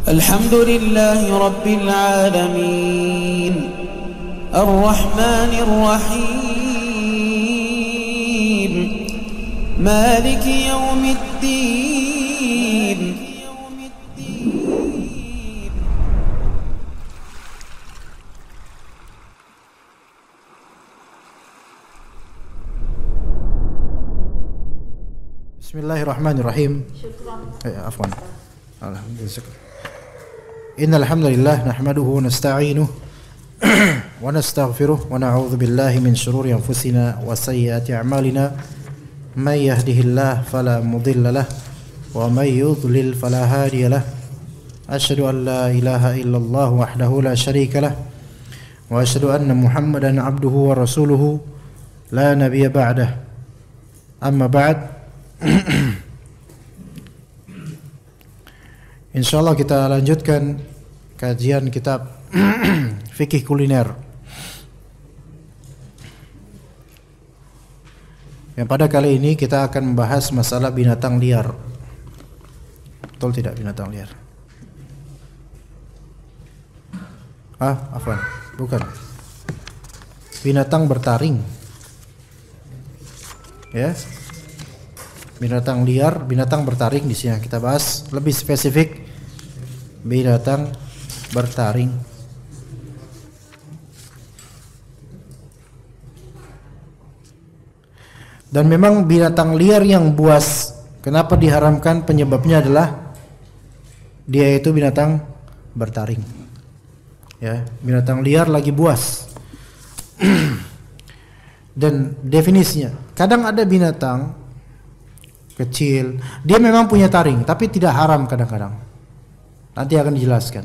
الحمد لله رب العالمين الرحمن الرحيم مالك يوم الدين Bismillahirrahmanirrahim. Afwan. Alhamdulillah. Innal hamdalillah nahmaduhu wa nasta'inuhu wa nastaghfiruh wa na'udzu billahi min shururi anfusina wa sayyiati a'malina. May yahdihillahu fala mudilla lahu wa may yudlil fala hadiya lahu. Asyhadu an la ilaha illallah wahdahu la syarika lahu wa asyhadu anna Muhammadan 'abduhu wa rasuluhu la nabiyya ba'dahu. Amma ba'd. Insyaallah kita lanjutkan kajian kitab fikih kuliner. Yang pada kali ini kita akan membahas masalah binatang liar. Betul tidak binatang liar? Afwan, bukan. Binatang bertaring. Ya. Binatang liar, binatang bertaring di sini kita bahas lebih spesifik binatang bertaring. Dan memang binatang liar yang buas, kenapa diharamkan? Penyebabnya adalah dia itu binatang bertaring. Ya, binatang liar lagi buas. Dan definisinya, kadang ada binatang kecil, dia memang punya taring, tapi tidak haram kadang-kadang. Nanti akan dijelaskan.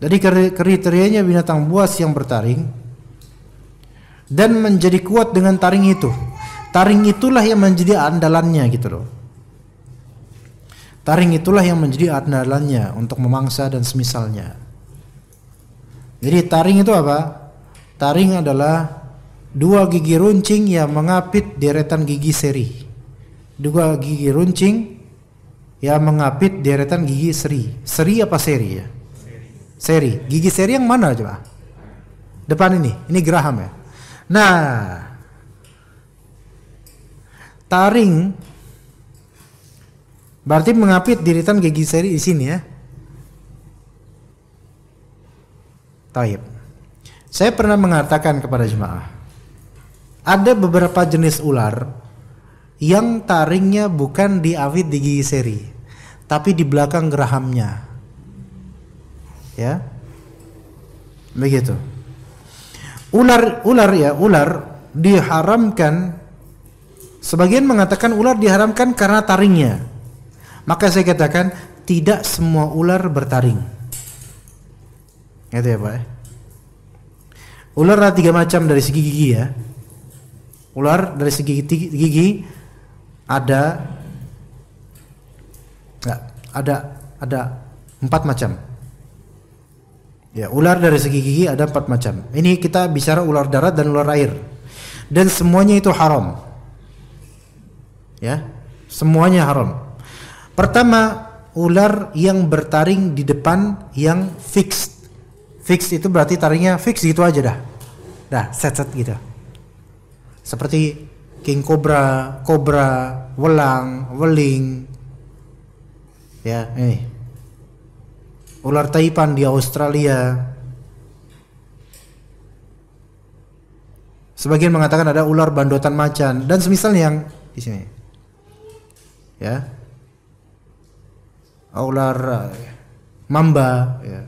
Jadi kriterianya binatang buas yang bertaring dan menjadi kuat dengan taring itu. Taring itulah yang menjadi andalannya gitu loh. Taring itulah yang menjadi andalannya untuk memangsa dan semisalnya. Jadi taring itu apa? Taring adalah dua gigi runcing yang mengapit deretan gigi seri. Dua gigi runcing yang mengapit deretan gigi seri. Seri apa seri ya? Seri. Gigi seri yang mana coba? Depan ini geraham ya. Nah, taring berarti mengapit deretan gigi seri di sini ya. Taib. Saya pernah mengatakan kepada jemaah, ada beberapa jenis ular yang taringnya bukan diapit di gigi seri, tapi di belakang gerahamnya. Ya. Begitu. Ular diharamkan. Sebagian mengatakan ular diharamkan karena taringnya. Maka saya katakan tidak semua ular bertaring. Gitu ya, Pak. Ular ada 3 macam dari segi gigi ya. Ular dari segi gigi ada 4 macam. Ya, ular dari segi gigi ada 4 macam. Ini kita bicara ular darat dan ular air. Dan semuanya itu haram. Ya, semuanya haram. Pertama, ular yang bertaring di depan yang fixed. Fixed itu berarti taringnya fix gitu aja dah. Dah, set gitu. Seperti king cobra, welang, weling. Ya, ini. Ular taipan di Australia. Sebagian mengatakan ada ular bandotan macan dan semisalnya yang di sini. Ya. Ular mamba, ya.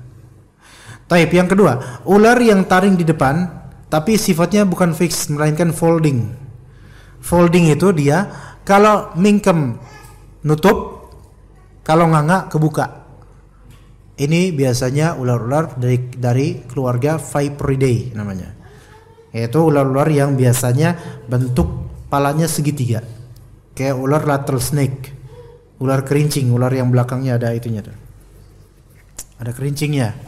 Taib yang kedua, ular yang taring di depan tapi sifatnya bukan fix melainkan folding. Folding itu dia kalau mingkem nutup, kalau nganga kebuka. Ini biasanya ular-ular dari keluarga Viperidae namanya. Yaitu ular-ular yang biasanya bentuk palanya segitiga. Kayak ular rattlesnake, ular kerincing, ular yang belakangnya ada itunya tuh. Ada kerincingnya.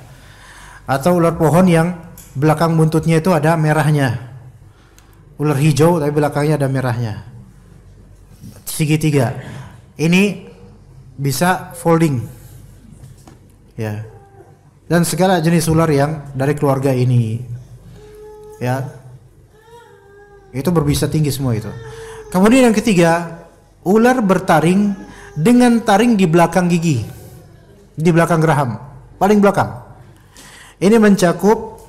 Atau ular pohon yang belakang buntutnya itu ada merahnya. Ular hijau tapi belakangnya ada merahnya. Segitiga. Ini bisa folding. ya. Dan segala jenis ular yang dari keluarga ini, ya, itu berbisa tinggi semua itu. Kemudian yang ketiga, ular bertaring dengan taring di belakang gigi, di belakang geraham, paling belakang. Ini mencakup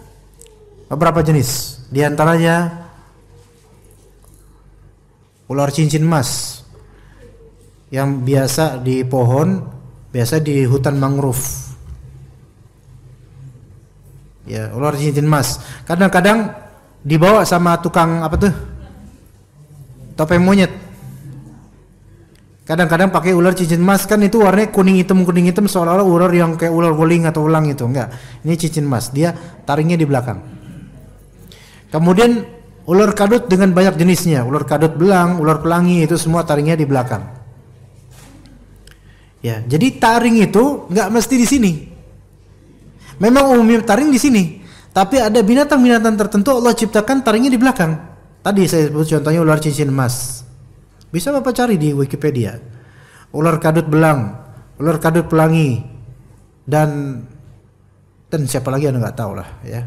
beberapa jenis, di antaranya ular cincin emas yang biasa di pohon, biasa di hutan mangrove. Ya, ular cincin emas. Kadang-kadang dibawa sama tukang apa tuh? Topeng monyet. Kadang-kadang pakai ular cincin emas, kan itu warnanya kuning hitam seolah-olah ular yang kayak ular guling atau ulang itu. Enggak. Ini cincin emas. Dia taringnya di belakang. Kemudian ular kadut dengan banyak jenisnya. Ular kadut belang, ular pelangi, itu semua taringnya di belakang. Ya, jadi taring itu enggak mesti di sini. Memang umumnya taring di sini, tapi ada binatang-binatang tertentu Allah ciptakan taringnya di belakang. Tadi saya sebut contohnya ular cincin emas. Bisa Bapak cari di Wikipedia. Ular kadut belang, ular kadut pelangi, dan siapa lagi Anda nggak tahu lah ya.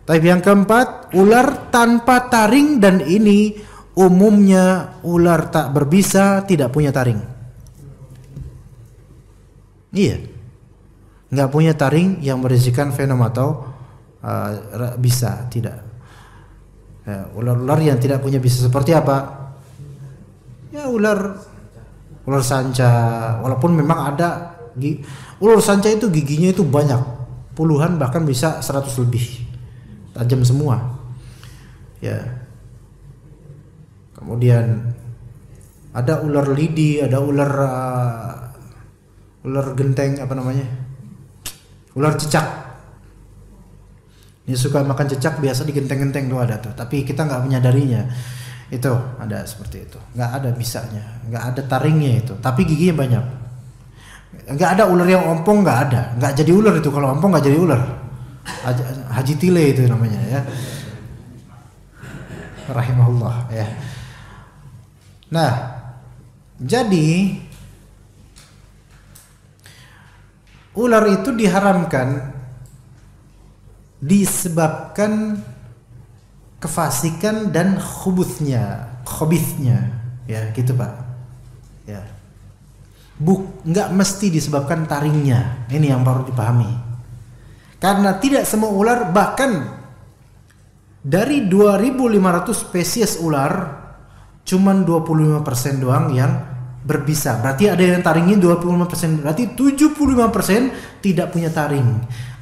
Tapi yang keempat, ular tanpa taring, dan ini umumnya ular tak berbisa, tidak punya taring. Iya. Nggak punya taring yang berisikan venom atau bisa, tidak. Ya, ular-ular yang tidak punya bisa seperti apa? Ya, ular sanca, walaupun memang ada ular sanca itu giginya itu banyak, puluhan bahkan bisa 100 lebih, tajam semua. Ya. Kemudian ada ular lidi, ada ular genteng, apa namanya? Ular cicak. Ini suka makan cicak, biasa di genteng-genteng tuh ada tuh, tapi kita nggak menyadarinya. Itu ada seperti itu, nggak ada bisanya, nggak ada taringnya itu, tapi giginya banyak. Nggak ada ular yang ompong, nggak ada, nggak jadi ular itu. Kalau ompong nggak jadi ular. Haji Tile itu namanya ya. Rahimahullah ya. Nah, jadi ular itu diharamkan disebabkan kefasikan dan khobithnya, ya gitu Pak. Ya, nggak mesti disebabkan taringnya. Ini yang perlu dipahami. Karena tidak semua ular, bahkan dari 2.500 spesies ular, cuman 25% doang yang berbisa. Berarti ada yang taringnya 25%, berarti 75% tidak punya taring.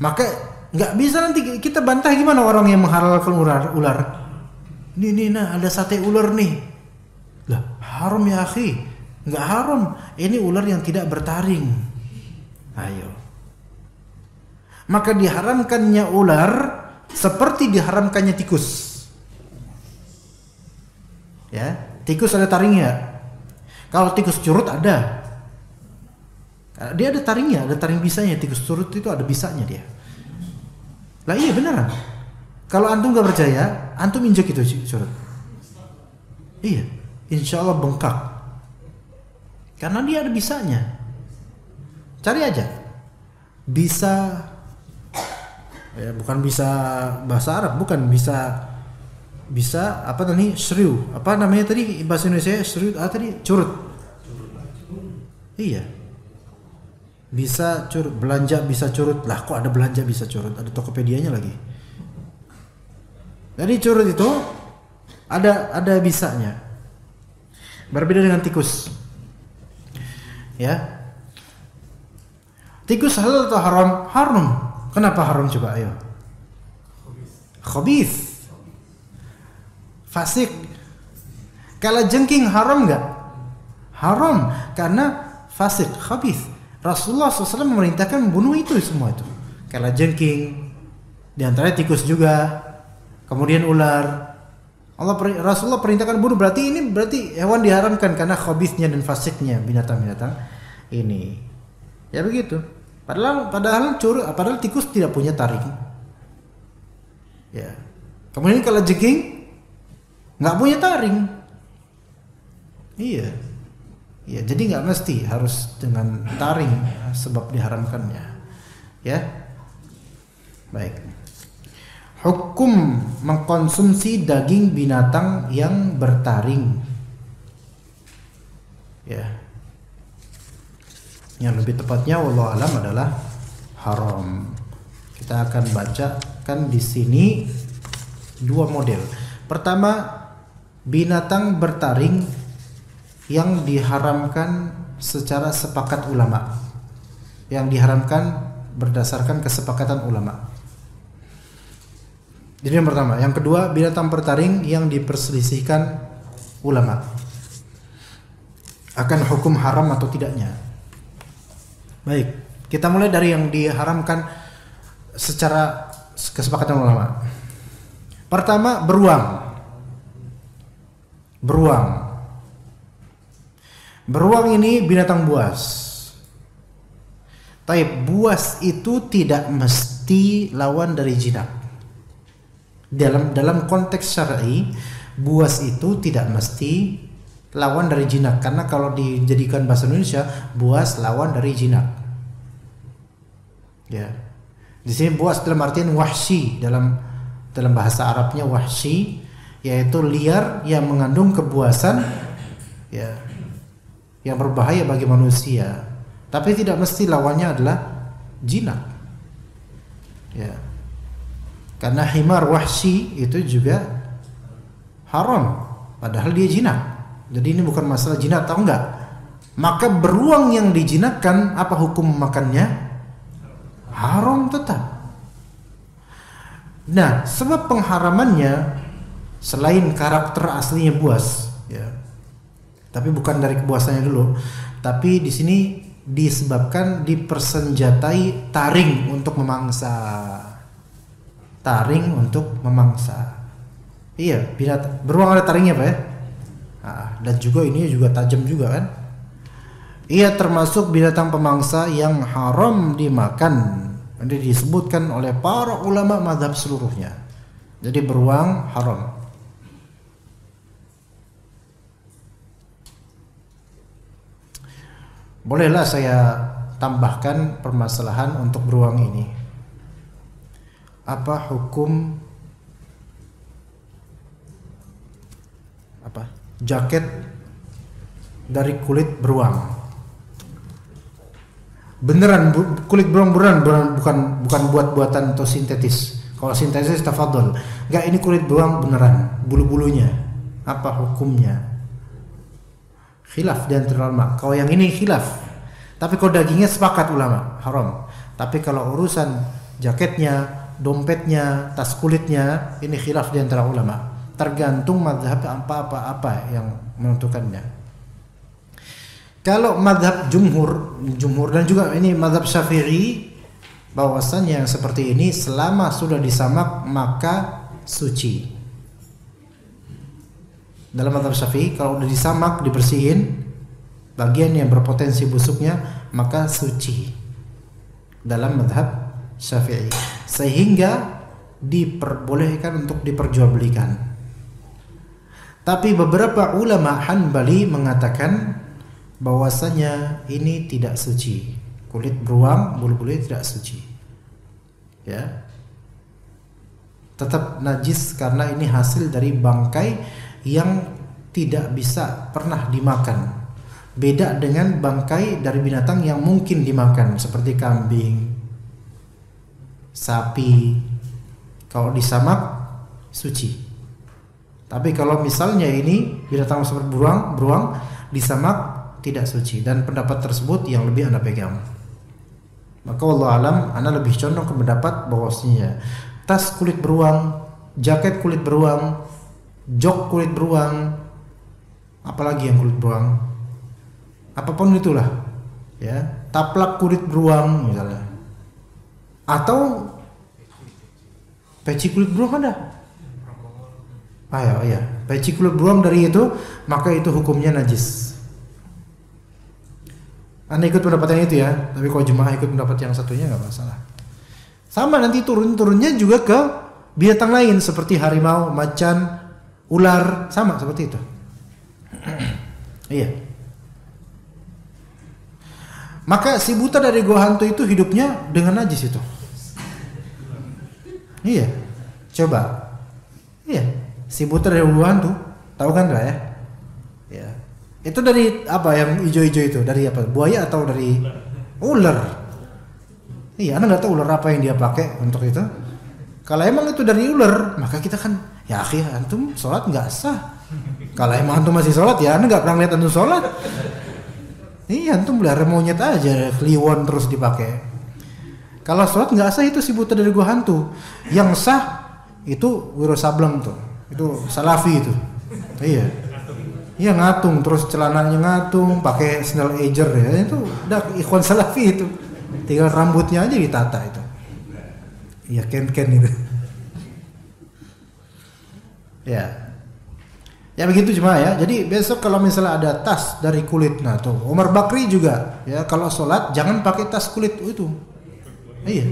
Maka nggak bisa nanti kita bantah gimana orang yang menghalalkan ular. Ini nah ada sate ular nih. Lah, haram ya akhi. Nggak haram. Ini ular yang tidak bertaring. Ayo. Maka diharamkannya ular seperti diharamkannya tikus. Ya, tikus ada taringnya. Kalau tikus curut ada. Dia ada taringnya, ada taring bisanya. Tikus curut itu ada bisanya dia. Lah iya beneran. Kalau antum gak percaya, antum injek itu curut. Iya, insya Allah bengkak. Karena dia ada bisanya. Cari aja. Bisa, ya bukan bisa bahasa Arab, bukan bisa apa tadi, shrew, apa namanya tadi bahasa Indonesia, shrew, tadi curut. Iya, bisa curut, belanja bisa curut. Lah kok ada belanja bisa curut, ada Tokopedia-nya lagi. Jadi curut itu ada bisanya, berbeda dengan tikus. Ya, tikus halal atau haram? Haram. Kenapa haram coba? Ayo. Khabith, fasik. Kalau jengking haram nggak? Haram karena fasik, khabith. Rasulullah SAW memerintahkan membunuh itu semua itu. Kalau jengking, diantaranya tikus juga, kemudian ular. Rasulullah perintahkan bunuh. Berarti hewan diharamkan karena khabithnya dan fasiknya binatang-binatang ini. Ya begitu. Padahal tikus tidak punya taring. Ya. Kemudian kalau jengking nggak punya taring. Iya, jadi nggak mesti harus dengan taring sebab diharamkannya. Ya. Baik. Hukum mengkonsumsi daging binatang yang bertaring. Ya. Yang lebih tepatnya wallahu alam adalah haram. Kita akan bacakan di sini dua model. Pertama, binatang bertaring yang diharamkan secara sepakat ulama. Yang diharamkan berdasarkan kesepakatan ulama. Jadi yang pertama. Yang kedua, binatang bertaring yang diperselisihkan ulama akan hukum haram atau tidaknya. Baik, kita mulai dari yang diharamkan secara kesepakatan ulama. Pertama, beruang. Beruang ini binatang buas. Taib, buas itu tidak mesti lawan dari jinak. Dalam konteks syar'i, buas itu tidak mesti lawan dari jinak, karena kalau dijadikan bahasa Indonesia, buas lawan dari jinak. Ya. Di sini buas dalam artian wahsy, dalam bahasa Arabnya wahsy, yaitu liar yang mengandung kebuasan, ya, yang berbahaya bagi manusia. Tapi tidak mesti lawannya adalah jinak. Ya. Karena himar wahsy itu juga haram, padahal dia jinak. Jadi ini bukan masalah jinak atau enggak. Maka beruang yang dijinakkan, apa hukum makannya? Haram tetap. Nah, sebab pengharamannya selain karakter aslinya buas, ya. Tapi bukan dari kebuasannya dulu. Tapi di sini disebabkan dipersenjatai taring untuk memangsa. Taring untuk memangsa. Iya, beruang ada taringnya Pak ya. Nah, dan juga ini juga tajam juga kan. Ia termasuk binatang pemangsa yang haram dimakan. Ini disebutkan oleh para ulama mazhab seluruhnya. Jadi beruang haram. Bolehlah saya tambahkan permasalahan untuk beruang ini. Apa hukum jaket dari kulit beruang? Beneran kulit beruang beneran, bukan buat-buatan atau sintetis. Kalau sintetis tafadhol. Enggak, ini kulit beruang beneran, bulu-bulunya. Apa hukumnya? Khilaf di antara ulama. Kalau yang ini khilaf. Tapi kalau dagingnya sepakat ulama, haram. Tapi kalau urusan jaketnya, dompetnya, tas kulitnya, ini khilaf di antara ulama. Tergantung mazhab apa yang menentukannya. Kalau mazhab jumhur dan juga ini mazhab Syafi'i, bahwasannya yang seperti ini selama sudah disamak maka suci. Dalam mazhab Syafi'i, kalau sudah disamak, dibersihin bagian yang berpotensi busuknya, maka suci. Dalam mazhab Syafi'i, sehingga diperbolehkan untuk diperjualbelikan. Tapi beberapa ulama Hanbali mengatakan bahwasanya ini tidak suci. Kulit beruang, bulu-bulunya tidak suci. Ya. Tetap najis karena ini hasil dari bangkai yang tidak bisa pernah dimakan. Beda dengan bangkai dari binatang yang mungkin dimakan, seperti kambing, sapi. Kalau disamak suci. Tapi kalau misalnya ini binatang seperti beruang disamak tidak suci, dan pendapat tersebut yang lebih Anda pegang. Maka wallahu alam, Anda lebih condong ke pendapat bahwasanya tas kulit beruang, jaket kulit beruang, jok kulit beruang, apalagi yang kulit beruang, apapun itulah, ya, taplak kulit beruang misalnya, atau peci kulit beruang ada. Iya, peci kulit beruang dari itu, maka itu hukumnya najis. Anda ikut pendapatnya itu ya, tapi kalau jemaah ikut pendapat yang satunya nggak masalah. Sama nanti turunnya juga ke binatang lain seperti harimau, macan, ular, sama seperti itu. Iya. Maka si buta dari gua hantu itu hidupnya dengan najis itu. Iya. Coba. Iya. Si buta dari gua hantu, tahu kan enggak ya? Ya. Itu dari apa yang hijau-hijau itu? Dari apa? Buaya atau dari ular? Iya, Anda nggak tahu ular apa yang dia pakai untuk itu. Kalau emang itu dari ular, maka kita kan, ya akhi, antum sholat nggak sah. Kalau emang antum masih sholat, ya Anda nggak pernah lihat antum sholat. Iya, antum pelihara monyet aja, kliwon terus dipakai. Kalau sholat nggak sah itu si buta dari gua hantu. Yang sah itu Wiro Sableng tuh, itu Salafi itu. Iya. Iya ngatung, terus celananya ngatung, pakai sandal ejer ya, itu udah ikhwan Salafi itu. Tinggal rambutnya aja ditata itu. Iya ken-ken itu. Ya. Ya begitu cuma ya. Jadi besok kalau misalnya ada tas dari kulit, nah tuh Umar Bakri juga ya kalau sholat jangan pakai tas kulit itu. Iya.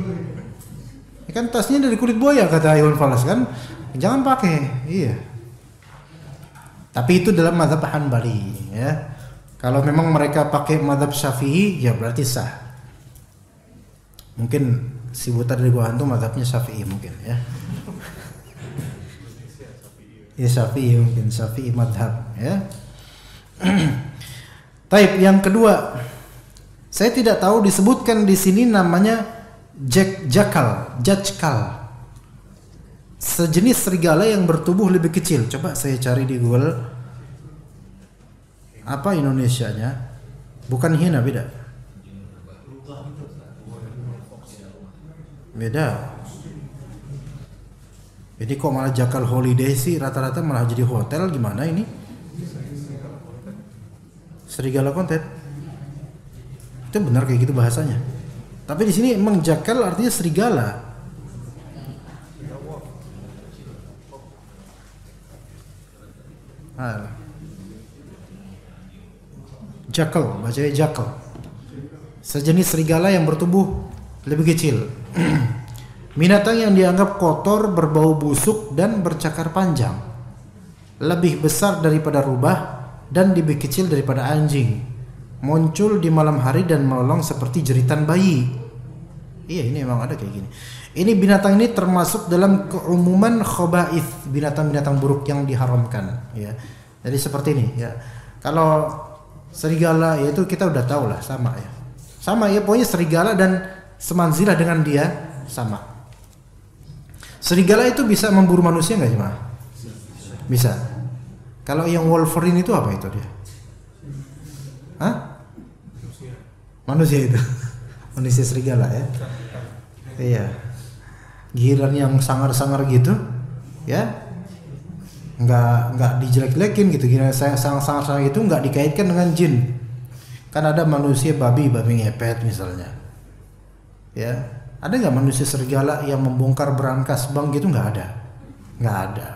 Ya kan tasnya dari kulit buaya kata Iwan Fals kan, jangan pakai. Iya. Tapi itu dalam mazhab Hanbali ya. Kalau memang mereka pakai mazhab Syafi'i ya berarti sah. Mungkin si buta dari gua hantu mazhabnya Syafi'i mungkin ya. Ya Syafi'i mungkin Syafi'i mazhab ya. Taib yang kedua, saya tidak tahu disebutkan di sini namanya jakal. Sejenis serigala yang bertubuh lebih kecil. Coba saya cari di Google. Apa Indonesianya? Bukan hina, beda. Beda. Jadi kok malah jakal holiday sih, rata-rata malah jadi hotel, gimana ini? Serigala konten. Itu benar kayak gitu bahasanya. Tapi di sini emang jakal artinya serigala. Jakal, bacanya jakal. Sejenis serigala yang bertubuh lebih kecil. Binatang yang dianggap kotor, berbau busuk dan bercakar panjang. Lebih besar daripada rubah dan lebih kecil daripada anjing. Muncul di malam hari dan melolong seperti jeritan bayi. Iya, ini memang ada kayak gini. Ini binatang ini termasuk dalam keumuman khaba'ith, binatang-binatang buruk yang diharamkan ya. Jadi seperti ini ya. Kalau serigala ya itu kita udah tahu lah, sama ya. Sama ya, pokoknya serigala dan semanzilah dengan dia sama. Serigala itu bisa memburu manusia enggak cuma? Bisa. Kalau yang Wolverine itu apa itu dia? Hah? Manusia itu. Manusia serigala ya. Iya. Giliran yang sangar-sangar gitu, ya. Enggak dijelek-jelekin gitu. Giliran sangar-sangar itu enggak dikaitkan dengan jin. Kan ada manusia babi ngepet misalnya. Ya. Ada enggak manusia serigala yang membongkar berangkas bank gitu? Enggak ada. Enggak ada.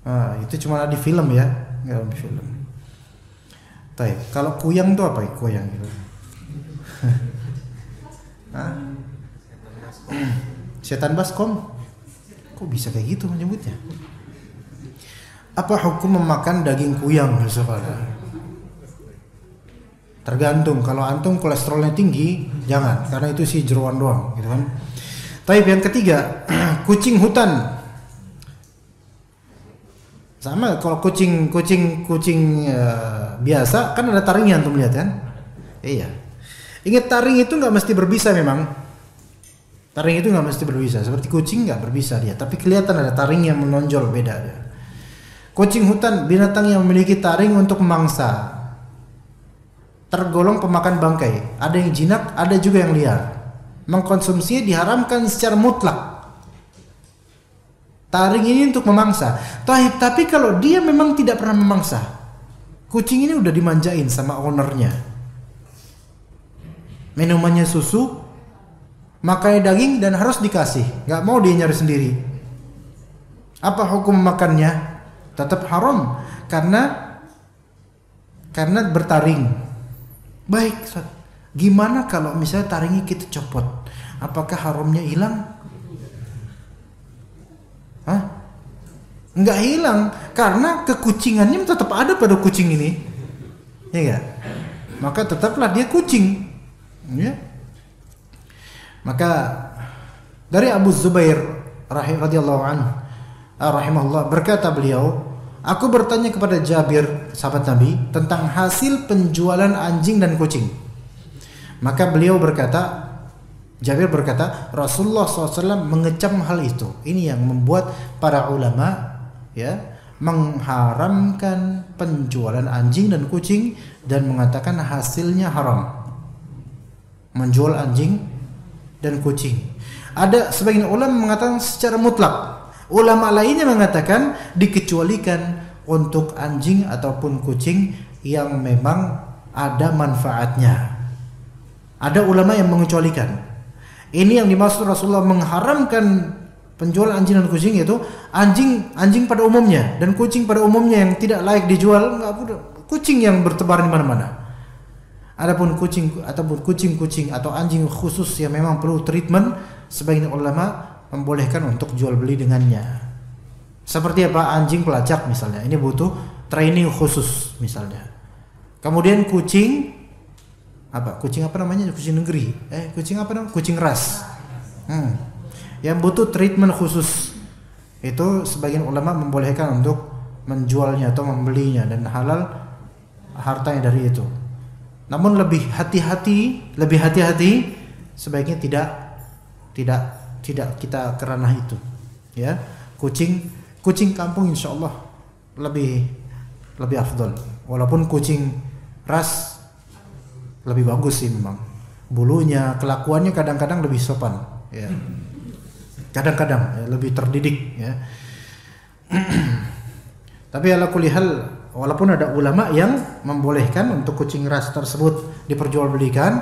Nah, itu cuma di film ya, enggak di film. Baik, kalau kuyang itu apa ya? Kuyang gitu. Hah? Setan baskom. Kok bisa kayak gitu menyebutnya? Apa hukum memakan daging kuyang? Tergantung. Kalau antum kolesterolnya tinggi, jangan, karena itu sih jeroan doang, gitu kan. Tapi yang ketiga, kucing hutan. Sama kalau kucing biasa kan ada taringnya, antum lihat kan? Iya. Ingat, taring itu nggak mesti berbisa memang. Taring itu nggak mesti berbisa. Seperti kucing nggak berbisa dia, tapi kelihatan ada taring yang menonjol, beda dia. Kucing hutan, binatang yang memiliki taring untuk memangsa. Tergolong pemakan bangkai. Ada yang jinak, ada juga yang liar. Mengkonsumsinya diharamkan secara mutlak. Taring ini untuk memangsa. Tapi kalau dia memang tidak pernah memangsa, kucing ini udah dimanjain sama ownernya. Minumannya susu, makannya daging dan harus dikasih. Gak mau dia nyari sendiri. Apa hukum makannya? Tetap haram karena bertaring. Baik, gimana kalau misalnya taringnya kita copot? Apakah haramnya hilang? Hah? Enggak hilang, karena kekucingannya tetap ada pada kucing ini. Ya enggak? Maka tetaplah dia kucing. Ya. Maka dari Abu Zubair radhiyallahu anhu rahimahullah berkata beliau, aku bertanya kepada Jabir sahabat Nabi tentang hasil penjualan anjing dan kucing. Maka beliau berkata, Jabir berkata, Rasulullah SAW mengecam hal itu. Ini yang membuat para ulama ya mengharamkan penjualan anjing dan kucing dan mengatakan hasilnya haram. Menjual anjing dan kucing. Ada sebagian ulama mengatakan secara mutlak. Ulama lainnya mengatakan dikecualikan untuk anjing ataupun kucing yang memang ada manfaatnya. Ada ulama yang mengecualikan. Ini yang dimaksud Rasulullah mengharamkan penjualan anjing dan kucing, itu anjing pada umumnya dan kucing pada umumnya yang tidak layak dijual, kucing yang bertebaran di mana-mana. Adapun kucing ataupun kucing-kucing atau anjing khusus yang memang perlu treatment, sebagian ulama membolehkan untuk jual beli dengannya. Seperti apa? Anjing pelacak misalnya, ini butuh training khusus misalnya. Kemudian kucing apa? Kucing apa namanya? Kucing negeri. Kucing apa namanya? Kucing ras. Yang butuh treatment khusus. Itu sebagian ulama membolehkan untuk menjualnya atau membelinya dan halal hartanya dari itu. Namun lebih hati-hati sebaiknya tidak kita kerana itu. Ya, kucing kampung insyaallah lebih afdal. Walaupun kucing ras lebih bagus sih memang. Bulunya, kelakuannya kadang-kadang lebih sopan, ya. Kadang-kadang ya, lebih terdidik, ya. Tapi ala kulli hal, walaupun ada ulama yang membolehkan untuk kucing ras tersebut diperjualbelikan,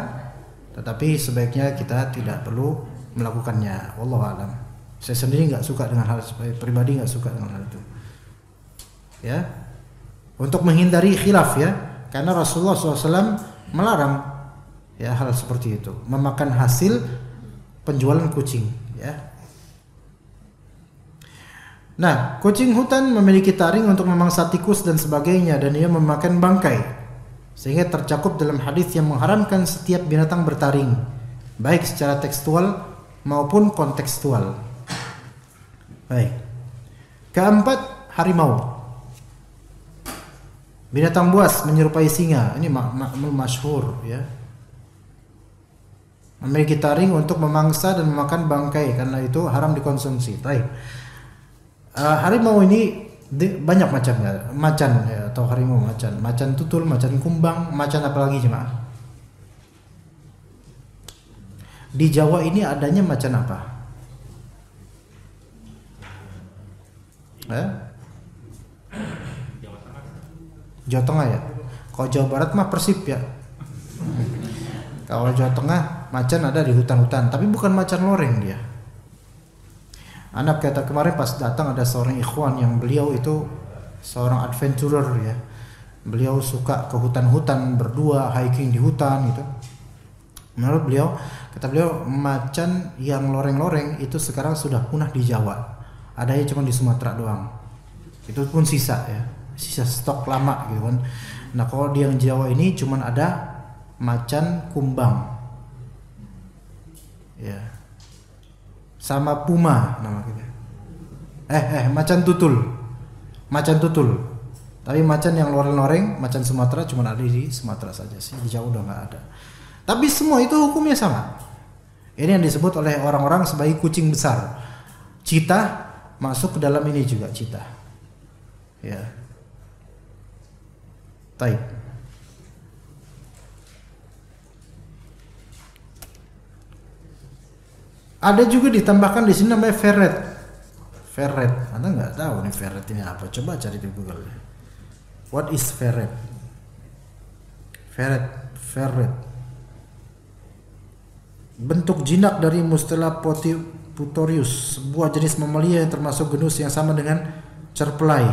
tetapi sebaiknya kita tidak perlu melakukannya. Wallahu a'lam. Saya sendiri nggak suka dengan hal pribadi, nggak suka dengan hal itu. Ya, untuk menghindari khilaf ya, karena Rasulullah SAW melarang ya hal seperti itu, memakan hasil penjualan kucing. Ya. Nah, kucing hutan memiliki taring untuk memangsa tikus dan sebagainya, dan ia memakan bangkai, sehingga tercakup dalam hadis yang mengharamkan setiap binatang bertaring, baik secara tekstual maupun kontekstual. Baik. Keempat, harimau. Binatang buas menyerupai singa, ini masyhur ya. Memiliki taring untuk memangsa dan memakan bangkai, karena itu haram dikonsumsi. Baik. Harimau ini banyak macamnya, macan ya, atau harimau macan tutul, macan kumbang, macan apa lagi jemaah? Di Jawa ini adanya macan apa? Jawa Tengah ya. Kalau Jawa Barat mah Persib ya. Kalau Jawa Tengah macan ada di hutan-hutan, tapi bukan macan loreng dia. Anak kata kemarin pas datang ada seorang ikhwan yang beliau itu seorang adventurer ya. Beliau suka ke hutan-hutan berdua, hiking di hutan gitu. Menurut beliau, kata beliau, macan yang loreng-loreng itu sekarang sudah punah di Jawa. Adanya cuma di Sumatera doang. Itu pun sisa ya, sisa stok lama gitu kan. Nah, kalau di yang Jawa ini cuma ada macan kumbang. Ya. Sama puma nama kita. Macan tutul. Tapi macan yang loreng-loreng, macan Sumatera cuma ada di Sumatera saja sih, di Jawa udah nggak ada. Tapi semua itu hukumnya sama. Ini yang disebut oleh orang-orang sebagai kucing besar. Citah masuk ke dalam ini juga, citah. Ya. Baik. Ada juga ditambahkan di sini namanya ferret. Ferret, Anda nggak tahu nih ferret ini apa? Coba cari di Google. What is ferret? Ferret. Bentuk jinak dari Mustela putorius, sebuah jenis mamalia yang termasuk genus yang sama dengan cerpelai.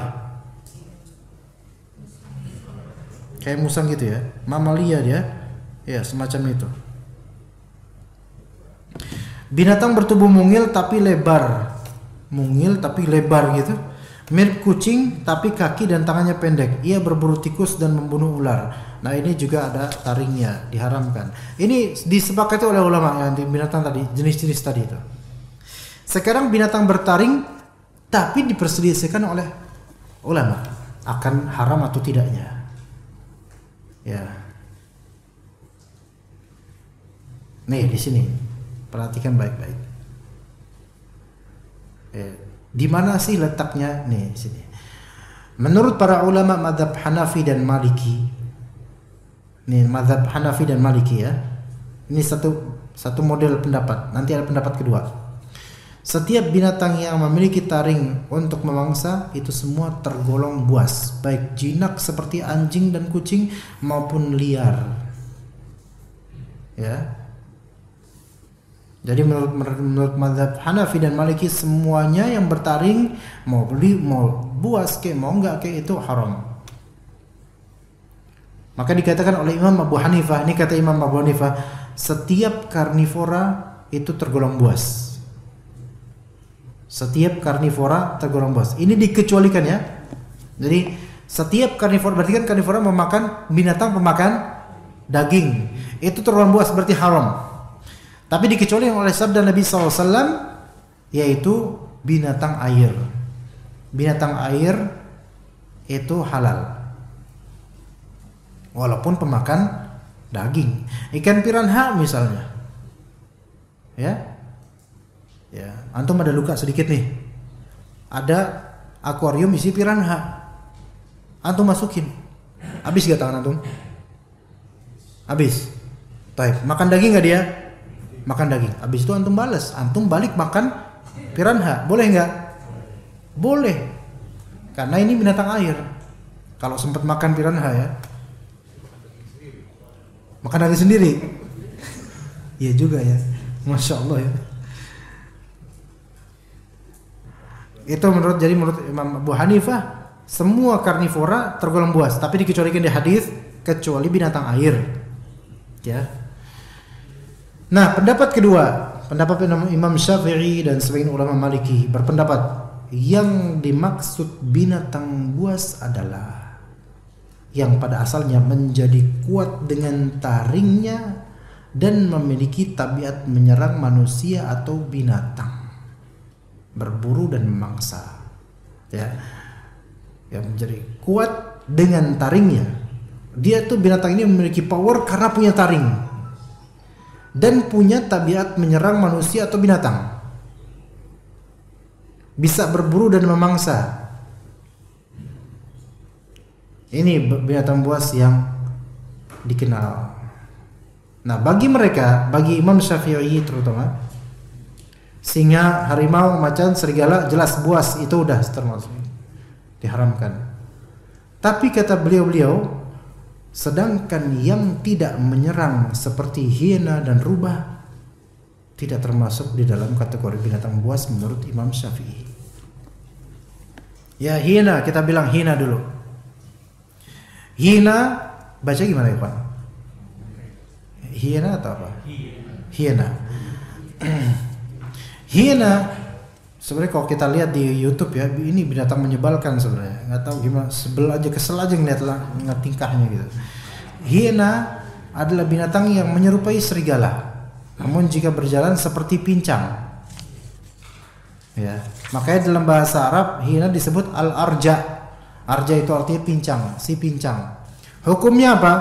Kayak musang gitu ya, mamalia dia. Ya, semacam itu. Binatang bertubuh mungil tapi lebar gitu. Mirip kucing tapi kaki dan tangannya pendek. Ia berburu tikus dan membunuh ular. Nah ini juga ada taringnya, diharamkan. Ini disepakati oleh ulama yang binatang tadi, jenis-jenis tadi itu. Sekarang binatang bertaring tapi diperselisihkan oleh ulama akan haram atau tidaknya. Ya. Nih di sini perhatikan baik-baik. Di mana sih letaknya? Nih di sini. Menurut para ulama mazhab Hanafi dan Maliki, nih mazhab Hanafi dan Maliki ya. Ini satu model pendapat. Nanti ada pendapat kedua. Setiap binatang yang memiliki taring untuk memangsa itu semua tergolong buas, baik jinak seperti anjing dan kucing maupun liar. Ya. Jadi menurut mazhab Hanafi dan Maliki semuanya yang bertaring mau buas ke mau enggak ke itu haram. Maka dikatakan oleh Imam Abu Hanifah, ini kata Imam Abu Hanifah, setiap karnivora itu tergolong buas. Setiap karnivora tergolong buas. Ini dikecualikan ya. Jadi setiap karnivora, berarti kan karnivora memakan binatang pemakan daging. Itu tergolong buas, berarti haram. Tapi dikecualikan oleh sabda Nabi SAW, yaitu binatang air. Binatang air itu halal, walaupun pemakan daging. Ikan piranha misalnya, ya, antum ada luka sedikit nih, ada akuarium isi piranha, antum masukin, habis gak tangan antum? Habis. Taib. Makan daging gak dia? Makan daging. Habis itu antum balas, antum balik makan piranha, boleh nggak? Boleh, karena ini binatang air. Kalau sempat makan piranha ya, makan daging sendiri. Iya juga ya, masya Allah ya. Itu menurut Imam Abu Hanifah semua karnivora tergolong buas, tapi dikecualikan di hadis kecuali binatang air. Ya. Nah, pendapat kedua, pendapat Imam Syafi'i dan sebagian ulama Maliki berpendapat yang dimaksud binatang buas adalah yang pada asalnya menjadi kuat dengan taringnya dan memiliki tabiat menyerang manusia atau binatang, berburu dan memangsa. Ya, yang menjadi kuat dengan taringnya. Dia tuh binatang ini memiliki power karena punya taring dan punya tabiat menyerang manusia atau binatang, bisa berburu dan memangsa. Ini binatang buas yang dikenal. Nah, bagi mereka, bagi Imam Syafi'i terutama, singa, harimau, macan, serigala jelas buas, itu udah termasuk diharamkan. Tapi kata beliau-beliau, sedangkan yang tidak menyerang seperti hiena dan rubah tidak termasuk di dalam kategori binatang buas menurut Imam Syafi'i. Ya, hiena, kita bilang hiena dulu. Hiena baca gimana ya Pak? Hiena atau apa? Hiena. Hiena sebenarnya kalau kita lihat di YouTube ya, ini binatang menyebalkan sebenarnya. Nggak tahu gimana, kesel aja ngeliat tingkahnya gitu. Hiena adalah binatang yang menyerupai serigala, namun jika berjalan seperti pincang. Ya, makanya dalam bahasa Arab hiena disebut al-arja. Arja itu artinya pincang, si pincang. Hukumnya apa?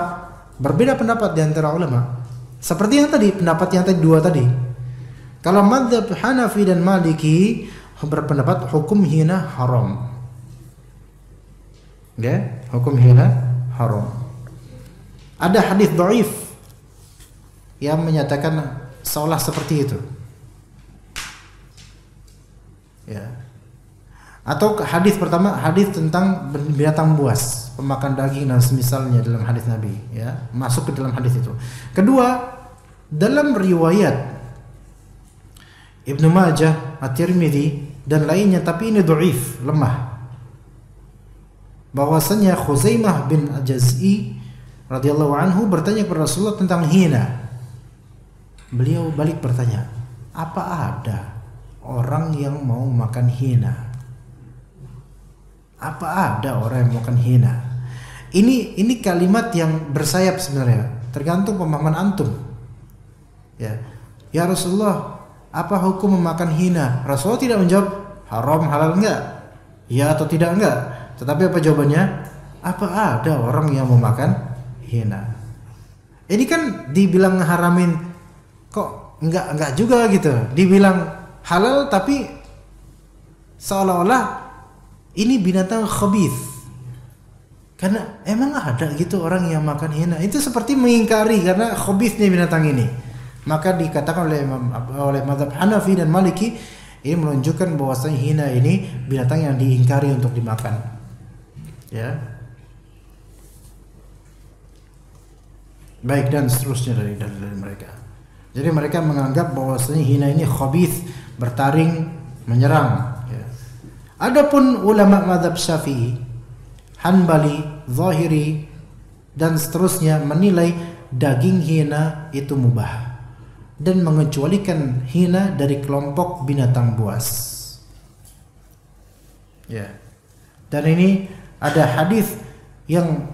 Berbeda pendapat di antara ulama. Seperti yang tadi, pendapat yang tadi dua tadi. Kalau mazhab Hanafi dan Maliki berpendapat hukum hiena haram. Ya, hukum hiena haram. Ada hadis dhaif yang menyatakan seolah seperti itu. Ya. Atau hadis pertama, hadis tentang binatang buas, pemakan daging dan semisalnya dalam hadis Nabi, ya, masuk ke dalam hadis itu. Kedua, dalam riwayat Ibnu Majah, At-Tirmidzi dan lainnya, tapi ini dhaif, lemah. Bahwasanya Khuzaimah bin Ajaz'i radhiyallahu anhu bertanya kepada Rasulullah tentang hiena. Beliau balik bertanya, apa ada orang yang mau makan hiena? Apa ada orang yang makan hiena? Ini kalimat yang bersayap sebenarnya, tergantung pemahaman antum. Ya Rasulullah, apa hukum memakan hina? Rasulullah tidak menjawab haram halal enggak, ya atau tidak enggak. Tetapi apa jawabannya? Apa ada orang yang memakan hina? Ini kan dibilang haramin, kok enggak juga gitu. Dibilang halal tapi seolah-olah ini binatang khabith. Karena emang ada gitu orang yang makan hina. Itu seperti mengingkari karena khabithnya binatang ini. Maka dikatakan oleh mazhab Hanafi dan Maliki, ini menunjukkan bahwasanya hina ini binatang yang diingkari untuk dimakan. Ya. Baik, dan seterusnya dari mereka. Jadi mereka menganggap bahwasanya hina ini khabith, bertaring, menyerang. Ya. Adapun ulama mazhab Syafi'i, Hanbali, Zahiri dan seterusnya menilai daging hina itu mubah dan mengecualikan hina dari kelompok binatang buas. Ya. Dan ini ada hadis yang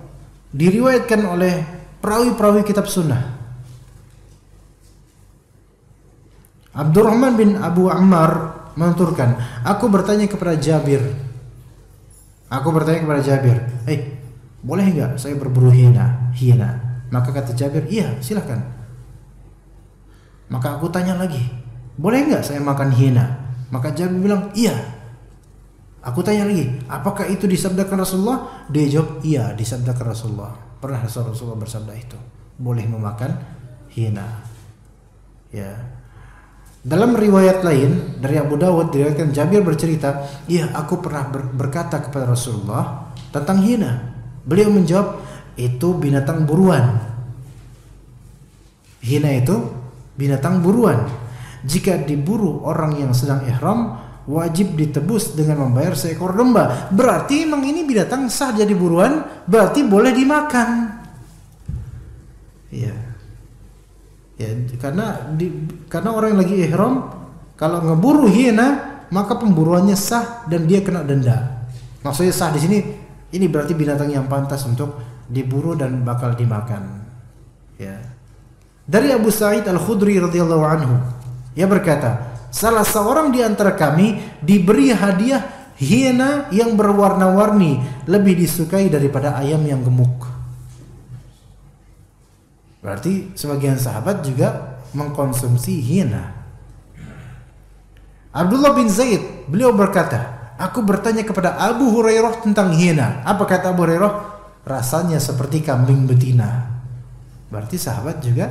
diriwayatkan oleh perawi-perawi kitab sunnah. Abdurrahman bin Abu Ammar menuturkan, aku bertanya kepada Jabir, boleh enggak saya berburu hina? Maka kata Jabir, iya silahkan. Maka aku tanya lagi, boleh enggak saya makan hina? Maka Jabir bilang, iya. Aku tanya lagi, apakah itu disabdakan Rasulullah? Dia jawab, iya disabdakan Rasulullah. Pernah Rasulullah bersabda itu, boleh memakan hina. Ya. Dalam riwayat lain dari Abu Dawud diriwayatkan Jabir bercerita, iya aku pernah berkata kepada Rasulullah tentang hina. Beliau menjawab, itu binatang buruan. Hina itu binatang buruan. Jika diburu orang yang sedang ihram, wajib ditebus dengan membayar seekor domba. Berarti memang ini binatang sah jadi buruan, berarti boleh dimakan. Iya. Ya, karena orang yang lagi ihram kalau ngeburu hina maka pemburuannya sah dan dia kena denda. Maksudnya sah di sini ini berarti binatang yang pantas untuk diburu dan bakal dimakan. Ya. Dari Abu Sa'id Al-Khudri radhiyallahu anhu, ia berkata, salah seorang di antara kami diberi hadiah hina yang berwarna-warni, lebih disukai daripada ayam yang gemuk. Berarti sebagian sahabat juga mengkonsumsi hina. Abdullah bin Zaid, beliau berkata, aku bertanya kepada Abu Hurairah tentang hina. Apa kata Abu Hurairah? Rasanya seperti kambing betina. Berarti sahabat juga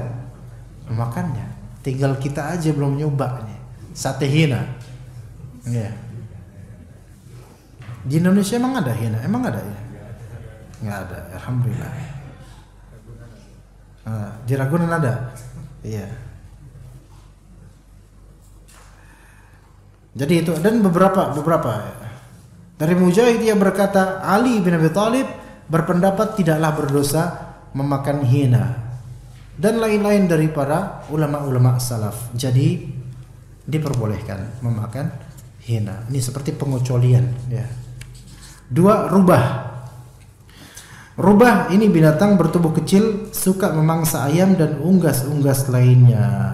memakannya. Tinggal kita aja belum nyoba nih. Sate hina. Ya. Di Indonesia emang ada hina? Emang ada ya? Nggak ada, alhamdulillah. Di Ragunan ada. Iya. Jadi itu dan beberapa dari Mujahid dia berkata, Ali bin Abi Thalib berpendapat tidaklah berdosa memakan hina, dan lain-lain dari para ulama-ulama salaf. Jadi diperbolehkan memakan hina. Ini seperti pengecualian ya. 2, rubah. Rubah ini binatang bertubuh kecil, suka memangsa ayam dan unggas-unggas lainnya.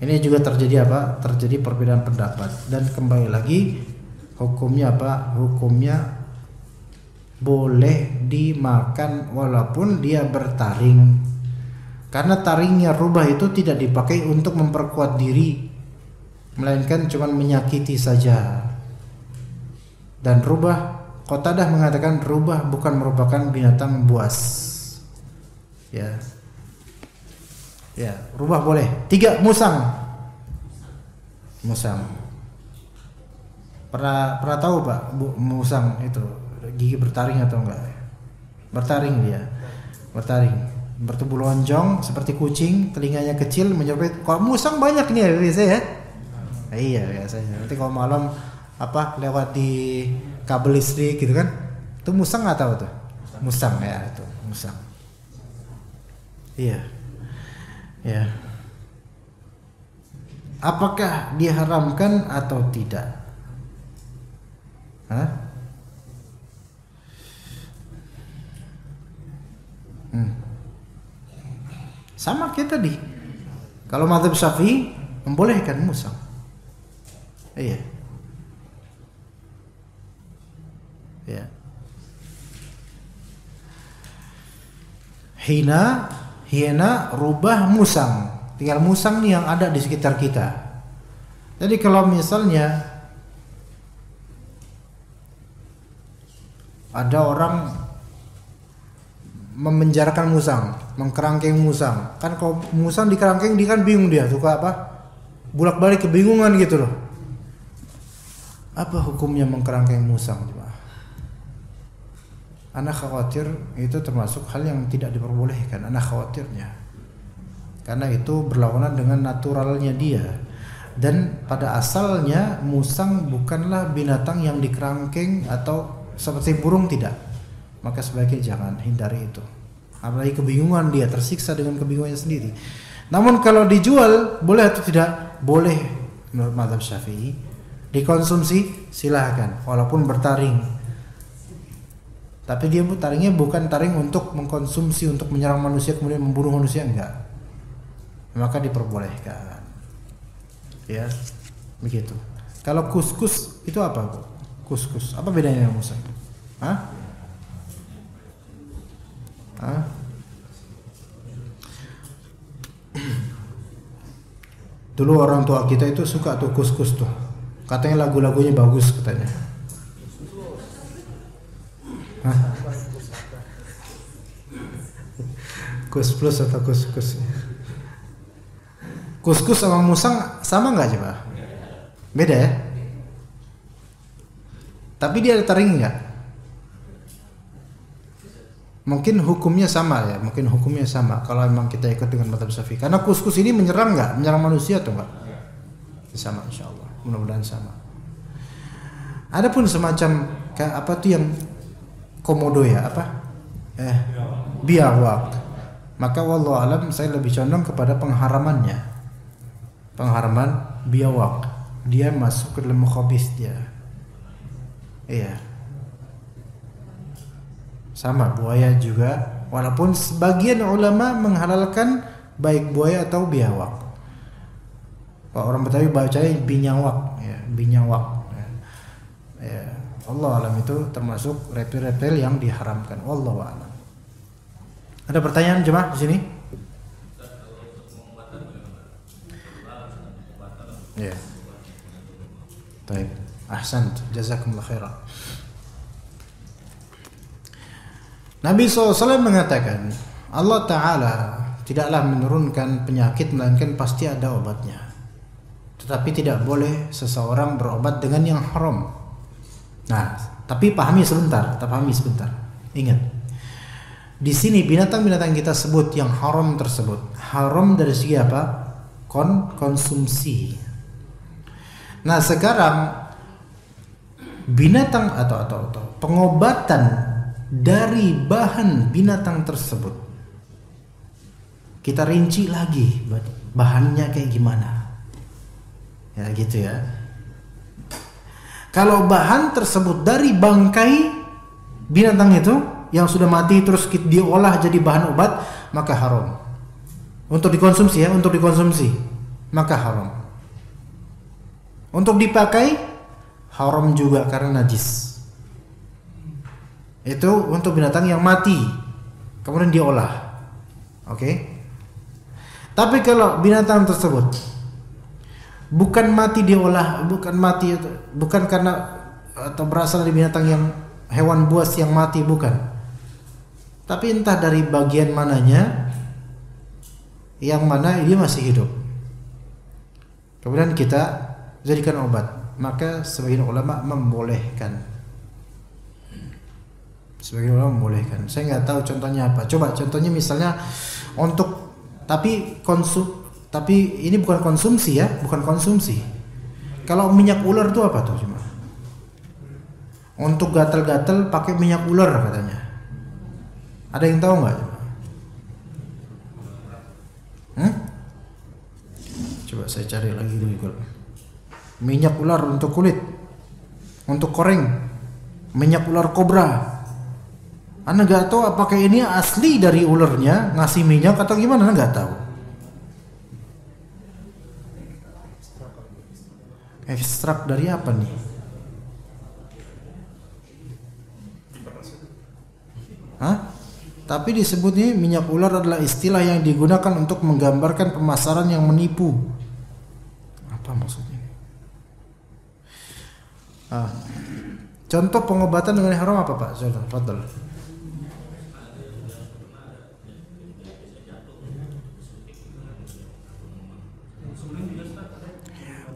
Ini juga terjadi apa? Terjadi perbedaan pendapat. Dan kembali lagi hukumnya apa? Hukumnya boleh dimakan walaupun dia bertaring. Karena taringnya rubah itu tidak dipakai untuk memperkuat diri, melainkan cuma menyakiti saja. Dan rubah, Qatadah mengatakan rubah bukan merupakan binatang buas. Ya. Ya, rubah boleh. 3, musang. Musang. Pernah tahu Pak, musang itu gigi bertaring atau enggak? Bertaring dia. Bertaring. Bertubuh lonjong seperti kucing, telinganya kecil menyerupai. Kalau musang banyak nih ya biasanya ya. Iya biasanya. Nanti kalau malam lewat di kabel listrik gitu kan, itu musang nggak tahu tuh, musang ya itu musang. Iya, ya. Apakah diharamkan atau tidak? Sama kayak tadi. Kalau mazhab Syafi'i membolehkan musang. Iya. Ya. Hiena rubah musang. Tinggal musang nih yang ada di sekitar kita. Jadi kalau misalnya ada orang memenjarakan musang, mengkerangkeng musang. Kan kalau musang dikerangkeng dia kan bingung, dia suka apa? Bolak-balik kebingungan gitu loh. Apa hukumnya mengkerangkeng musang? Anak khawatir itu termasuk hal yang tidak diperbolehkan. Anak khawatirnya karena itu berlawanan dengan naturalnya dia. Dan pada asalnya musang bukanlah binatang yang dikerangkeng atau seperti burung, tidak. Maka sebaiknya jangan, hindari itu. Apalagi kebingungan, dia tersiksa dengan kebingungannya sendiri. Namun kalau dijual boleh atau tidak? Boleh menurut mazhab Syafi'i. Dikonsumsi silahkan walaupun bertaring. Tapi dia taringnya bukan taring untuk mengkonsumsi, untuk menyerang manusia kemudian membunuh manusia, enggak. Maka diperbolehkan. Ya, begitu. Kalau kuskus itu apa, Bu? Kuskus. Apa bedanya dengan musang? Hah? Hah? Dulu orang tua kita itu suka tuh kuskus tuh. Katanya lagu-lagunya bagus katanya. Hah? Kus plus atau kuskus? Kuskus sama musang sama nggak coba? Beda ya? Tapi dia ada taring nggak? Mungkin hukumnya sama ya, mungkin hukumnya sama kalau memang kita ikut dengan mazhab Syafi'i. Karena kuskus ini menyerang nggak? Menyerang manusia atau enggak? Sama insyaallah, mudah-mudahan sama. Adapun semacam kayak apa tuh yang komodo ya, apa? Biawak. Maka wallahu alam saya lebih condong kepada pengharamannya. Pengharaman biawak. Dia masuk ke dalam khabith dia. Iya. Sama buaya juga, walaupun sebagian ulama menghalalkan baik buaya atau biawak. Kalau orang Betawi bacanya binyawak, ya, binyawak. Ya, Allah alam itu termasuk reptil-reptil yang diharamkan. Wallahu alam. Ada pertanyaan jemaah di sini? Ya. Baik. Ahsan, jazakumullah khairan. Nabi SAW mengatakan, Allah Ta'ala tidaklah menurunkan penyakit melainkan pasti ada obatnya. Tetapi tidak boleh seseorang berobat dengan yang haram. Nah, tapi pahami sebentar. Ingat, di sini binatang-binatang kita sebut yang haram tersebut, haram dari segi apa? Konsumsi. Nah, sekarang binatang atau pengobatan dari bahan binatang tersebut kita rinci lagi bahannya kayak gimana, ya gitu ya. Kalau bahan tersebut dari bangkai binatang itu yang sudah mati terus diolah jadi bahan obat, maka haram untuk dikonsumsi ya, untuk dikonsumsi maka haram. Untuk dipakai haram juga karena najis. Itu untuk binatang yang mati kemudian diolah. Oke. Tapi kalau binatang tersebut bukan mati diolah, bukan karena atau berasal dari binatang yang hewan buas yang mati, bukan. Tapi entah dari bagian mananya yang mana dia masih hidup. Kemudian kita jadikan obat, maka sebagian ulama membolehkan. Sebagian ulama membolehkan. Saya nggak tahu contohnya apa. Coba contohnya misalnya untuk tapi ini bukan konsumsi ya, bukan konsumsi. Kalau minyak ular itu apa tuh cuma? Untuk gatal-gatal pakai minyak ular katanya. Ada yang tahu nggak? Coba saya cari lagi di Google. Minyak ular untuk kulit, untuk koreng, minyak ular kobra. Anda nggak tahu apakah ini asli dari ulernya ngasih minyak atau gimana, Anda nggak tahu. Ekstrak dari apa nih? Hah? Tapi disebutnya minyak ular adalah istilah yang digunakan untuk menggambarkan pemasaran yang menipu. Apa maksudnya? Contoh pengobatan dengan haram apa Pak? Fadl.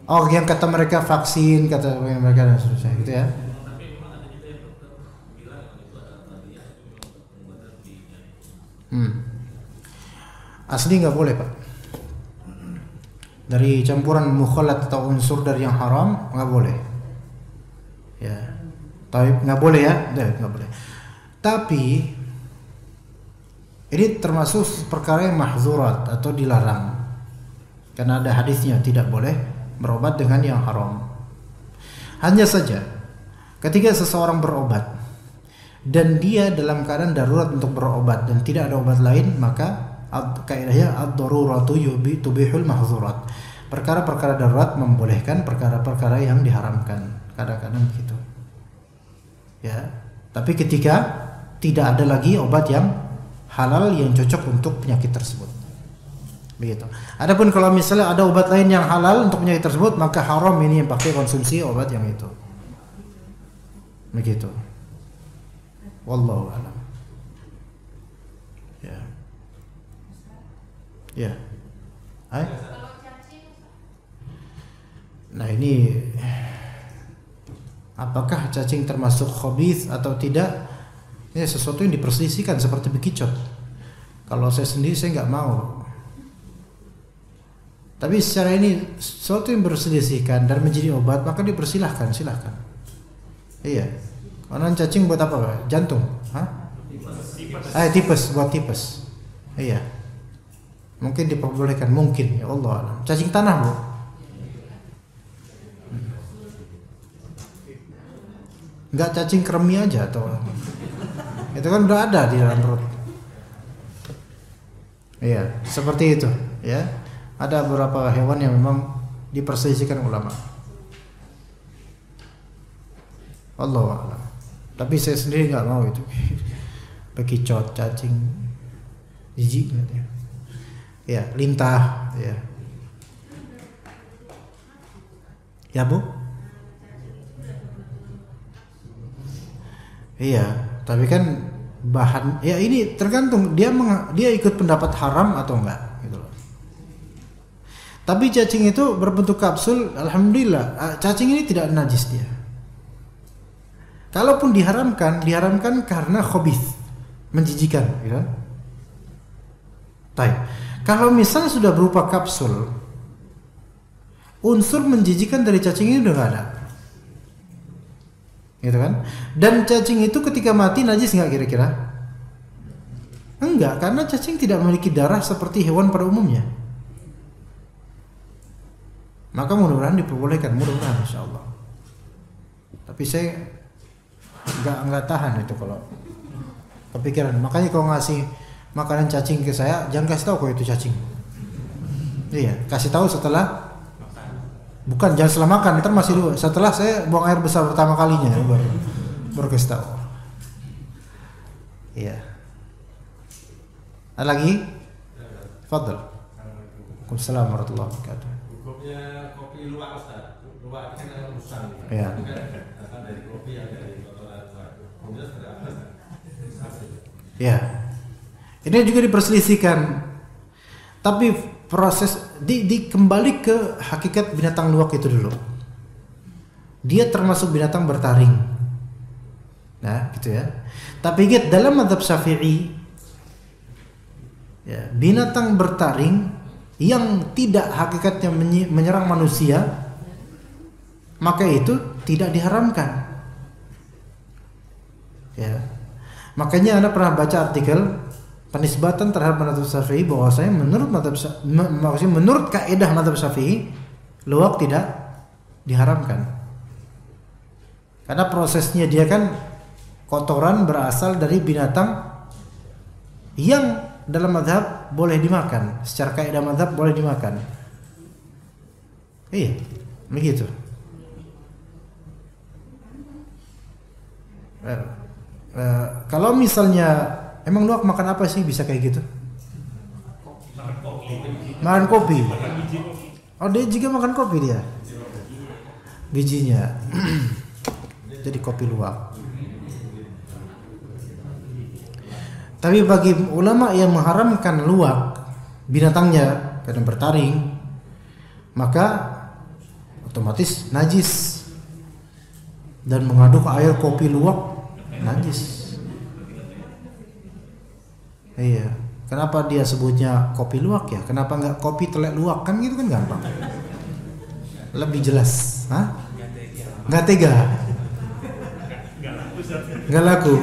Oh, yang kata mereka vaksin, kata mereka dan seterusnya, gitu ya. Asli nggak boleh Pak. Dari campuran mukhalat atau unsur dari yang haram nggak boleh. Ya, tapi nggak boleh ya, nggak boleh. Tapi ini termasuk perkara yang mahzurat atau dilarang, karena ada hadisnya tidak boleh berobat dengan yang haram. Hanya saja ketika seseorang berobat dan dia dalam keadaan darurat untuk berobat dan tidak ada obat lain, maka kaidahnya ad-daruratu tubihul mahzurat. Perkara-perkara darurat membolehkan perkara-perkara yang diharamkan. Kadang-kadang begitu. Ya, tapi ketika tidak ada lagi obat yang halal yang cocok untuk penyakit tersebut. Begitu. Adapun kalau misalnya ada obat lain yang halal untuk penyakit tersebut, maka haram ini yang pakai konsumsi obat yang itu. Begitu. Wallahu a'lam. Ya. Ya. Hai? Nah, ini apakah cacing termasuk khabith atau tidak? Ini sesuatu yang diperselisihkan seperti bekicot. Kalau saya sendiri saya nggak mau. Tapi secara ini sesuatu yang berselisihkan dan menjadi obat, maka dipersilahkan, silahkan. Iya. Karena cacing buat apa Pak? Jantung? Hah? Tipes, buat tipes. Iya. Mungkin diperbolehkan, mungkin, ya Allah alam. Cacing tanah Bu. Enggak cacing kremi aja atau itu kan udah ada di dalam perut. Iya, seperti itu, ya. Ada beberapa hewan yang memang diperselisihkan ulama. Allahu a'lam. Tapi saya sendiri nggak mau itu. Bekicot, cacing, jijik gitu. Ya, lintah, ya. Ya Bu? Iya, tapi kan bahan, ya ini tergantung dia ikut pendapat haram atau enggak, gitu loh. Tapi cacing itu berbentuk kapsul, alhamdulillah, cacing ini tidak najis dia. Kalaupun diharamkan karena khabith, menjijikan, gitu. Baik. Kalau misalnya sudah berupa kapsul, unsur menjijikan dari cacing ini udah nggak ada, gitu kan? Dan cacing itu ketika mati najis nggak kira-kira? Enggak, karena cacing tidak memiliki darah seperti hewan pada umumnya. Maka mudah-mudahan diperbolehkan, mudah-mudahan insyaallah. Tapi saya nggak tahan itu kalau kepikiran. Makanya kalau ngasih makanan cacing ke saya, jangan kasih tahu kalau itu cacing. Iya, kasih tahu setelah, bukan jangan setelah makan, ntar masih dulu. Setelah saya buang air besar pertama kalinya, baru kasih tahu. Iya. Ada lagi? Fadl. Waalaikumsalam warahmatullahi wabarakatuh. Kopi luwak Ustaz. Luwak kan ada musang. Iya. Datang dari kopi yang dari kotoran luwak. Kemudian ada apa? Ya. Ini juga diperselisihkan. Tapi proses kembali ke hakikat binatang luwak itu dulu. Dia termasuk binatang bertaring. Nah, gitu ya. Tapi ingat dalam mazhab Syafi'i, ya, binatang bertaring yang tidak hakikatnya menyerang manusia, maka itu tidak diharamkan. Ya. Makanya Anda pernah baca artikel penisbatan terhadap mazhab Syafi'i bahwasanya menurut kaidah mazhab Syafi'i luwak tidak diharamkan. Karena prosesnya dia kan kotoran berasal dari binatang yang dalam mazhab boleh dimakan, secara kaidah mazhab boleh dimakan. Iya, begitu. Kalau misalnya emang luwak makan apa sih bisa kayak gitu? Makan kopi. Oh, dia juga makan kopi dia. Bijinya. Jadi kopi luwak. Tapi bagi ulama yang mengharamkan luwak binatangnya karena bertaring, maka otomatis najis. Dan mengaduk air kopi luwak najis. Iya. Kenapa dia sebutnya kopi luwak ya? Kenapa nggak kopi telek luwak? Kan gitu kan gampang. Lebih jelas. Hah? Nggak tega. Nggak laku.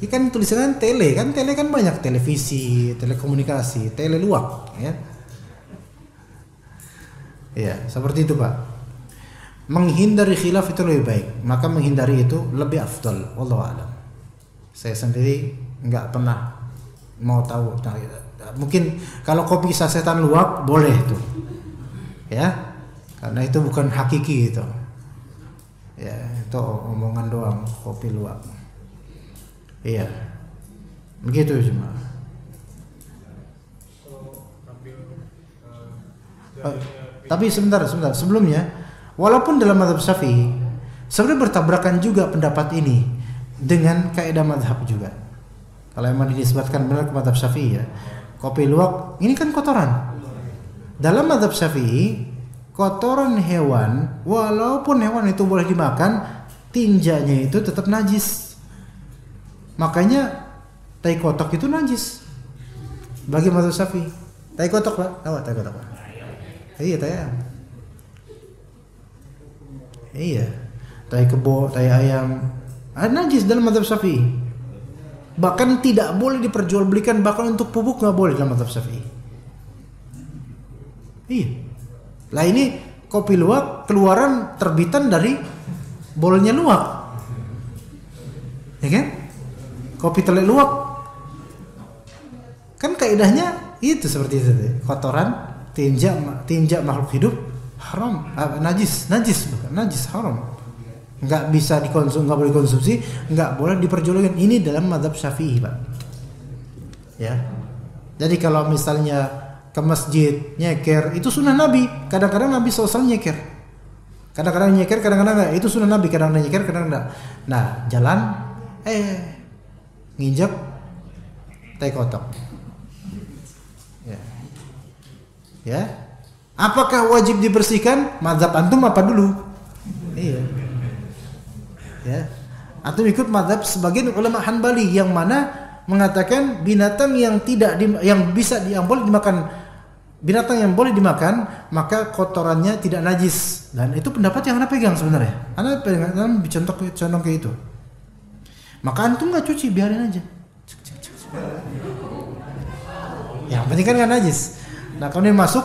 Ini kan tulisannya tele kan banyak, televisi, telekomunikasi, tele luwak, ya. Ya, seperti itu Pak. Menghindari khilaf itu lebih baik, maka menghindari itu lebih afdal. Wallahu a'lam. Saya sendiri nggak pernah mau tahu. Nah, mungkin kalau kopi sasetan luwak boleh tuh, ya, karena itu bukan hakiki itu. Ya, itu omongan doang kopi luwak. Iya, begitu cuma. Tapi sebentar sebelumnya, walaupun dalam mazhab Syafi'i sebenarnya bertabrakan juga pendapat ini dengan kaidah mazhab juga. Kalau memang dinisbatkan benar ke mazhab Syafi'i ya, kopi luwak ini kan kotoran. Dalam mazhab Syafi'i, kotoran hewan, walaupun hewan itu boleh dimakan, tinjanya itu tetap najis. Makanya tai kotok itu najis bagi mazhab Syafi'i. Tai kotok Pak, tahu tai kotok Pak? Iya, tai ayam. Iya, tai kebo, tai ayam, najis dalam mazhab Syafi'i. Bahkan tidak boleh diperjualbelikan, bahkan untuk pupuk nggak boleh dalam mazhab Syafi'i. Iya. Lah ini kopi luwak keluaran terbitan dari bolnya luwak, ya kan? Kopi telek luwak kan kaidahnya itu seperti itu, kotoran tinja makhluk hidup haram, najis bukan najis, haram, nggak bisa dikonsumsi, nggak boleh dikonsumsi, nggak boleh diperjualbelikan. Ini dalam mazhab Syafi'i Pak, ya. Jadi kalau misalnya ke masjid nyeker itu sunnah Nabi, kadang-kadang Nabi SAW nyeker, kadang-kadang nyeker, kadang-kadang enggak, itu sunnah Nabi, kadang-kadang nyeker, kadang enggak. Nah jalan nginjek tai kotok, ya. Apakah wajib dibersihkan? Mazhab antum apa dulu? Iya, ya. Antum ikut mazhab sebagian ulama Hanbali yang mana mengatakan binatang yang boleh dimakan, binatang yang boleh dimakan maka kotorannya tidak najis, dan itu pendapat yang Anda pegang sebenarnya. Anda pegang contoh kayak itu. Maka antum nggak cuci, biarin aja. Yang penting kan nggak najis. Nah kemudian masuk,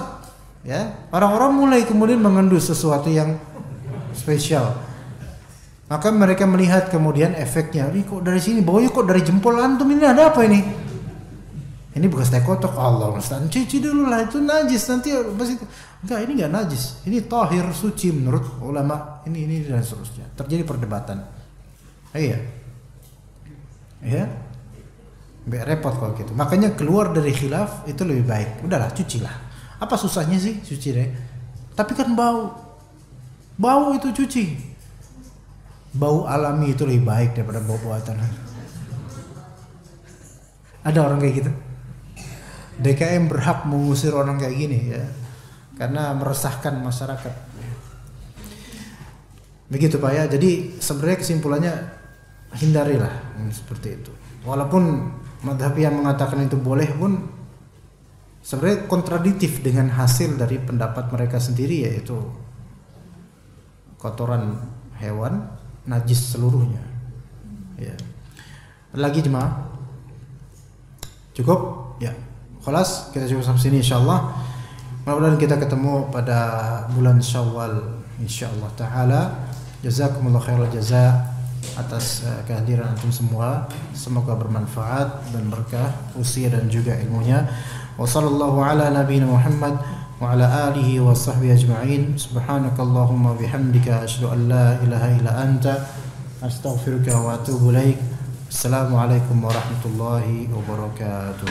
ya, orang-orang mulai kemudian mengendus sesuatu yang spesial. Maka mereka melihat kemudian efeknya. Ini kok dari sini, baunya kok dari jempol antum, ini ada apa ini? Ini bekas tai kotok. Allah Ustaz, cuci dulu lah, itu najis nanti pasti. Enggak, ini enggak najis. Ini tahir, suci menurut ulama. Ini dan seterusnya. Terjadi perdebatan. Iya. Ya. Biar repot kalau gitu. Makanya keluar dari khilaf itu lebih baik. Udahlah, cucilah. Apa susahnya sih cuci deh? Tapi kan bau. Bau itu cuci. Bau alami itu lebih baik daripada bau buatan. Ada orang kayak gitu. DKM berhak mengusir orang kayak gini ya, karena meresahkan masyarakat. Begitu Pak ya. Jadi sebenarnya kesimpulannya hindarilah seperti itu. Walaupun mazhab yang mengatakan itu boleh pun sebenarnya kontradiktif dengan hasil dari pendapat mereka sendiri, yaitu kotoran hewan najis seluruhnya. Ya. Lagi jemaah? Cukup? Ya. Khalas, kita cukup sampai sini insyaallah. Mudah-mudahan kita ketemu pada bulan Syawal insyaallah taala. Jazakumullah khairal jaza atas kehadiran antum semua. Semoga bermanfaat dan berkah usia dan juga ilmunya. Wa sallallahu ala nabiyina Muhammad wa ala alihi wa sahbihi ajma'in. Subhanakallahumma bihamdika asyhadu an la ilaha illa anta astaghfiruka wa atubu ilaik. Assalamualaikum warahmatullahi wabarakatuh.